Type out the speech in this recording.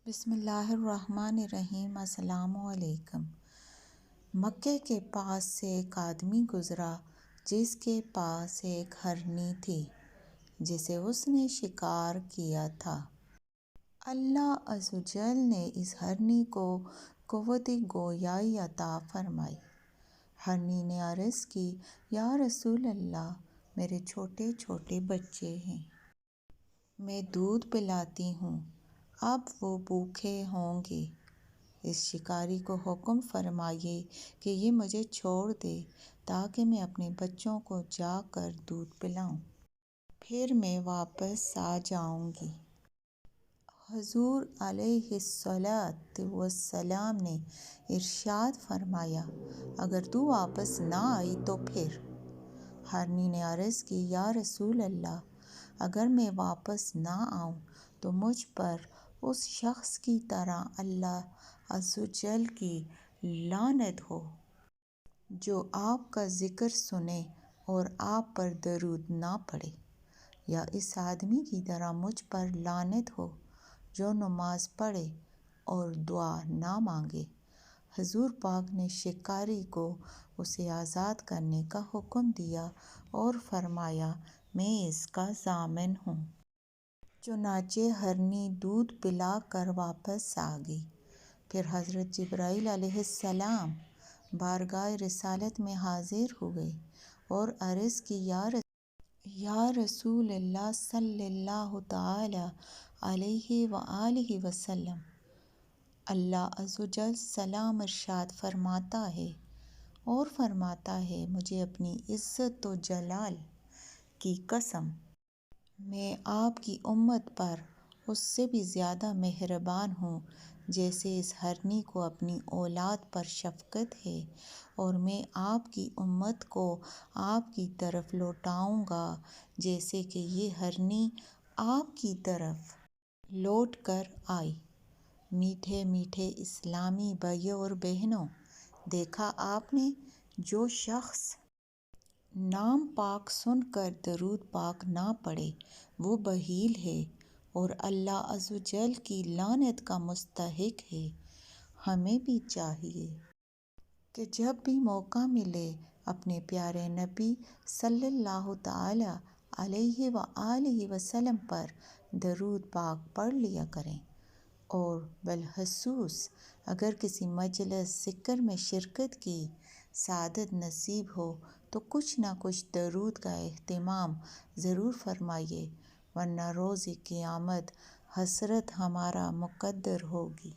بسم اللہ الرحمن الرحیم۔ السلام علیکم۔ مکے کے پاس سے ایک آدمی گزرا جس کے پاس ایک ہرنی تھی جسے اس نے شکار کیا تھا۔ اللہ عز و جل نے اس ہرنی کو قوت گویائی عطا فرمائی۔ ہرنی نے عرض کی، یا رسول اللہ، میرے چھوٹے چھوٹے بچے ہیں، میں دودھ پلاتی ہوں، اب وہ بھوکے ہوں گے، اس شکاری کو حکم فرمائیے کہ یہ مجھے چھوڑ دے تاکہ میں اپنے بچوں کو جا کر دودھ پلاؤں، پھر میں واپس آ جاؤں گی۔ حضور علیہ الصلاۃ والسلام نے ارشاد فرمایا، اگر تو واپس نہ آئی تو پھر؟ ہرنی نے عرض کی، یا رسول اللہ، اگر میں واپس نہ آؤں تو مجھ پر اس شخص کی طرح اللہ عز و جل کی لعنت ہو جو آپ کا ذکر سنے اور آپ پر درود نہ پڑھے، یا اس آدمی کی طرح مجھ پر لعنت ہو جو نماز پڑھے اور دعا نہ مانگے۔ حضور پاک نے شکاری کو اسے آزاد کرنے کا حکم دیا اور فرمایا، میں اس کا ضامن ہوں۔ چنانچہ ہرنی دودھ پلا کر واپس آ گئی۔ پھر حضرت جبرائیل علیہ السلام بارگاہ رسالت میں حاضر ہوئے اور عرض کی، یا رسول اللہ صلی اللہ تعالی علیہ وآلہ وسلم، اللہ عز و جل سلام ارشاد فرماتا ہے اور فرماتا ہے، مجھے اپنی عزت و جلال کی قسم، میں آپ کی امت پر اس سے بھی زیادہ مہربان ہوں جیسے اس ہرنی کو اپنی اولاد پر شفقت ہے، اور میں آپ کی امت کو آپ کی طرف لوٹاؤں گا جیسے کہ یہ ہرنی آپ کی طرف لوٹ کر آئی۔ میٹھے میٹھے اسلامی بھائیوں اور بہنوں، دیکھا آپ نے، جو شخص نام پاک سن کر درود پاک نہ پڑھے وہ بخیل ہے اور اللہ عز و جل کی لعنت کا مستحق ہے۔ ہمیں بھی چاہیے کہ جب بھی موقع ملے اپنے پیارے نبی صلی اللہ تعالی علیہ وآلہ وسلم پر درود پاک پڑھ لیا کریں، اور بالخصوص اگر کسی مجلس ذکر میں شرکت کی سعادت نصیب ہو تو کچھ نہ کچھ درود کا اہتمام ضرور فرمائیے، ورنہ روز قیامت حسرت ہمارا مقدر ہوگی۔